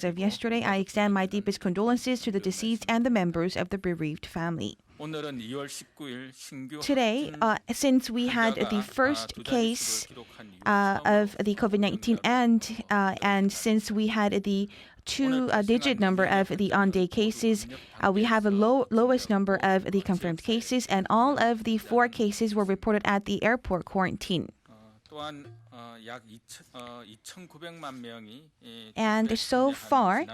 As of yesterday, I extend my deepest condolences to the deceased and the members of the bereaved family. Today, since we had the first case of the COVID-19 and since we had the two-digit number of the on-day cases, we have a lowest number of the confirmed cases, and all of the 4 cases were reported at the airport quarantine. And so far,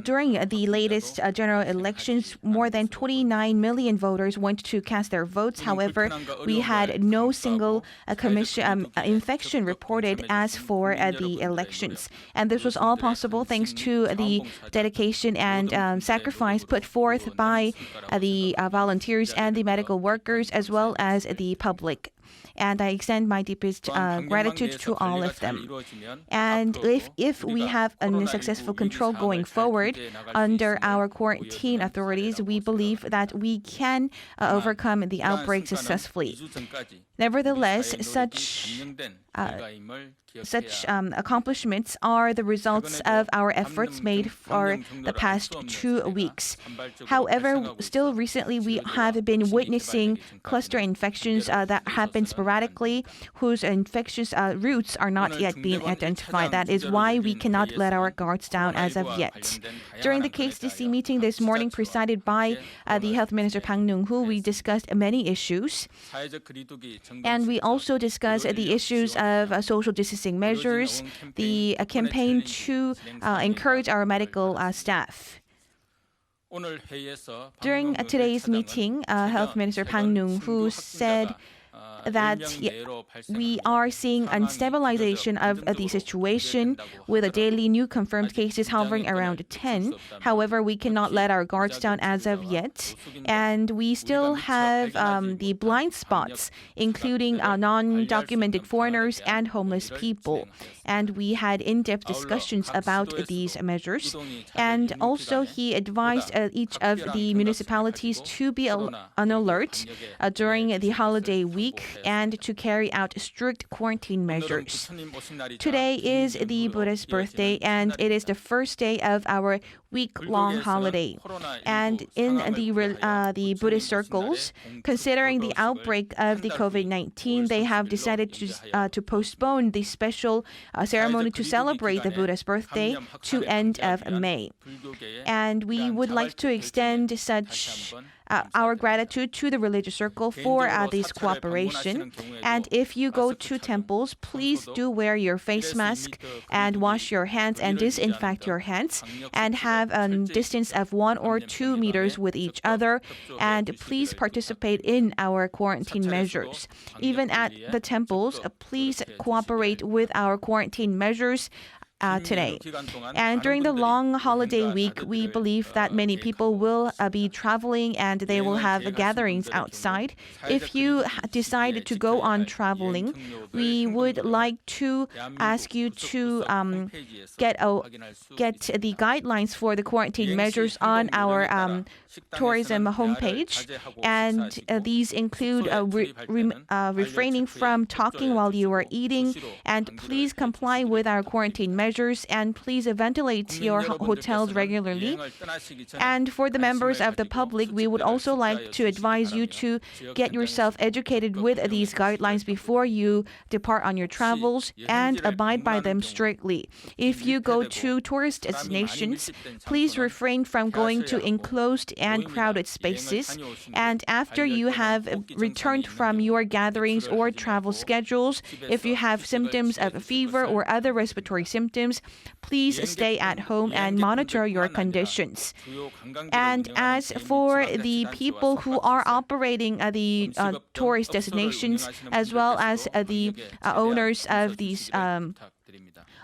during the latest general elections, more than 29 million voters went to cast their votes. However, we had no single infection reported as for the elections. And this was all possible thanks to the dedication and sacrifice put forth by the volunteers and the medical workers, as well as the public. And I extend my deepest gratitude to all of them. And if we have a successful control going forward under our quarantine authorities, we believe that we can overcome the outbreak successfully. Nevertheless, such accomplishments are the results of our efforts made for the past 2 weeks. However, still recently we have been witnessing cluster infections that happen sporadically, whose infectious routes are not yet being identified. That is why we cannot let our guards down as of yet. During the KCDC meeting this morning presided by the Health Minister Bang Nung-hoo, we discussed many issues. And we also discussed the issues of social distancing measures, the campaign to encourage our medical staff. During today's meeting, Health Minister Bang Nung-hoo said that we are seeing a stabilization of the situation with a daily new confirmed cases hovering around 10. However, we cannot let our guards down as of yet. And we still have the blind spots, including non-documented foreigners and homeless people. And we had in-depth discussions about these measures. And also, he advised each of the municipalities to be on alert during the holiday week and to carry out strict quarantine measures. Today is the Buddha's birthday, and it is the first day of our week-long holiday. And in the Buddhist circles, considering the outbreak of the COVID-19, they have decided to postpone the special ceremony to celebrate the Buddha's birthday to end of May. And we would like to extend such our gratitude to the religious circle for this cooperation. And if you go to temples, please do wear your face mask and wash your hands and disinfect your hands and have a distance of 1 or 2 meters with each other. And please participate in our quarantine measures. Even at the temples, please cooperate with our quarantine measures today. And during the long holiday week, we believe that many people will be traveling and they will have gatherings outside. If you decide to go on traveling, we would like to ask you to get the guidelines for the quarantine measures on our tourism homepage. And these include refraining from talking while you are eating, and please comply with our quarantine measures, and please ventilate your hotels regularly. And for the members of the public, we would also like to advise you to get yourself educated with these guidelines before you depart on your travels and abide by them strictly. If you go to tourist destinations, please refrain from going to enclosed and crowded spaces. And after you have returned from your gatherings or travel schedules, if you have symptoms of fever or other respiratory symptoms, please stay at home and monitor your conditions. And as for the people who are operating the tourist destinations, as well as the owners of these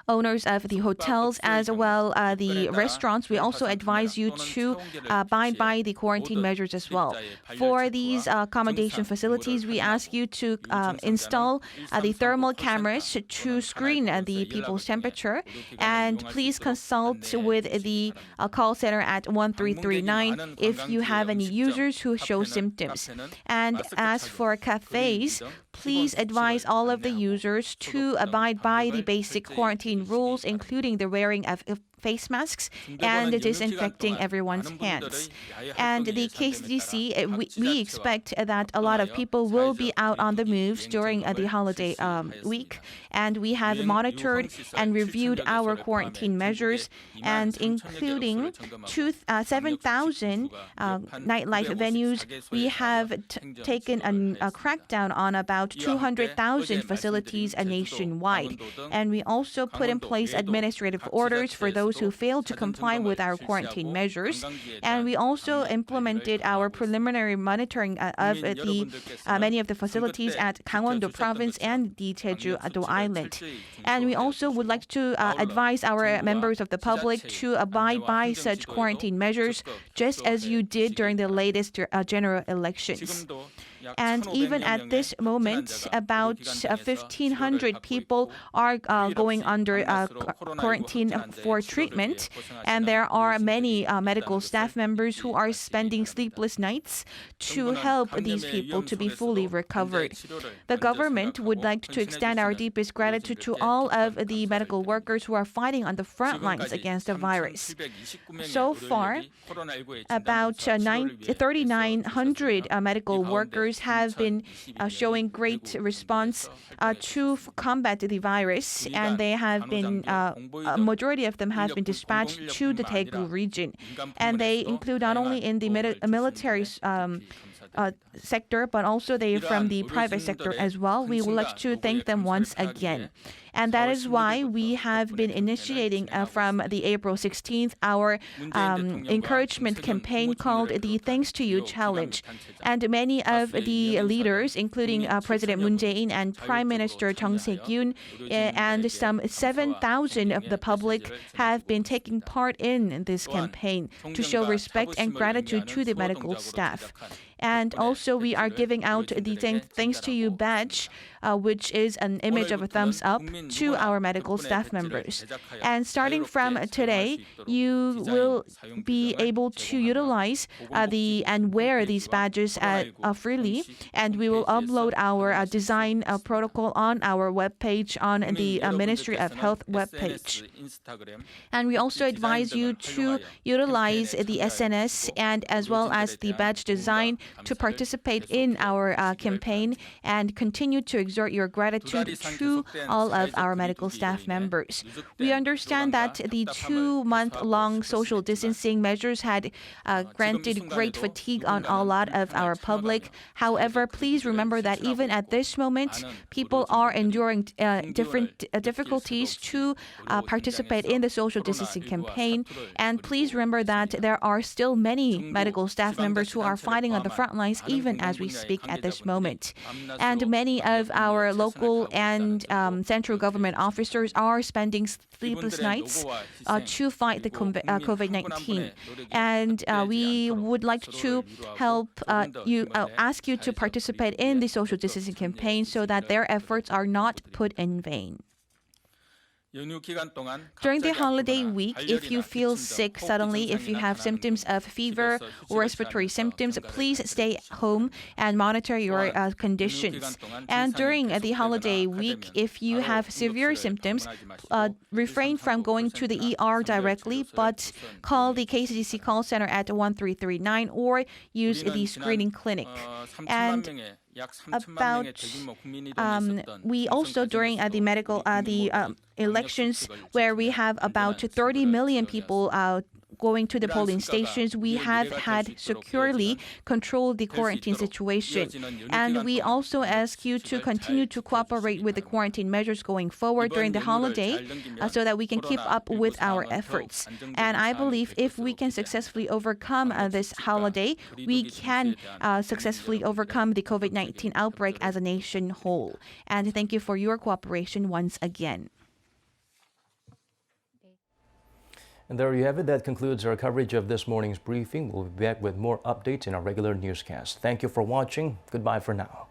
owners of the hotels as well the restaurants, we also advise you to abide by the quarantine measures as well. For these accommodation facilities, we ask you to install the thermal cameras to screen the people's temperature, and please consult with the call center at 1339 if you have any users who show symptoms. And as for cafes, please advise all of the users to abide by the basic quarantine rules, including the wearing of face masks and disinfecting everyone's hands. And the KCDC, we expect that a lot of people will be out on the moves during the holiday week. And we have monitored and reviewed our quarantine measures, and including 7,000 nightlife venues, we have taken a crackdown on about 200,000 facilities nationwide. And we also put in place administrative orders for those who fail to comply with our quarantine measures. And we also implemented our preliminary monitoring of many of the facilities at Gangwon-do province and the Jeju-do Island. And we also would like to advise our members of the public to abide by such quarantine measures, just as you did during the latest general elections. And even at this moment, about 1,500 people are going under quarantine for treatment. And there are many medical staff members who are spending sleepless nights to help these people to be fully recovered. The government would like to extend our deepest gratitude to all of the medical workers who are fighting on the front lines against the virus. So far, about 3,900 medical workers have been showing great response to combat the virus, and they have been a majority of them have been dispatched to the Daegu region, and they include not only in the military sector, but also they are from the private sector as well. We would like to thank them once again. And that is why we have been initiating from the April 16th our encouragement campaign called the Thanks to You Challenge. And many of the leaders, including President Moon Jae-in and Prime Minister Chung Se-kyun, and some 7,000 of the public have been taking part in this campaign to show respect and gratitude to the medical staff. And also we are giving out the Thanks to You badge, which is an image of a thumbs up to our medical staff members. And starting from today, you will be able to utilize and wear these badges freely. And we will upload our design protocol on our webpage, on the Ministry of Health webpage. And we also advise you to utilize the SNS and as well as the badge design to participate in our campaign and continue to exert your gratitude to all of our medical staff members. We understand that the 2-month-long social distancing measures had granted great fatigue on a lot of our public. However, please remember that even at this moment, people are enduring different difficulties to participate in the social distancing campaign. And please remember that there are still many medical staff members who are fighting on the front lines even as we speak at this moment. And many of our local and central government officers are spending sleepless nights to fight the COVID-19. And we would like to ask you to participate in the social distancing campaign so that their efforts are not put in vain. During the holiday week, if you feel sick suddenly, if you have symptoms of fever or respiratory symptoms, please stay home and monitor your conditions. And during the holiday week, if you have severe symptoms, refrain from going to the ER directly, but call the KCDC call center at 1339 or use the screening clinic. And we also during the elections where we have about 30 million people going to the polling stations, we have had securely controlled the quarantine situation. And we also ask you to continue to cooperate with the quarantine measures going forward during the holiday so that we can keep up with our efforts. And I believe if we can successfully overcome this holiday, we can successfully overcome the COVID-19 outbreak as a nation whole. And thank you for your cooperation once again. And there you have it. That concludes our coverage of this morning's briefing. We'll be back with more updates in our regular newscast. Thank you for watching. Goodbye for now.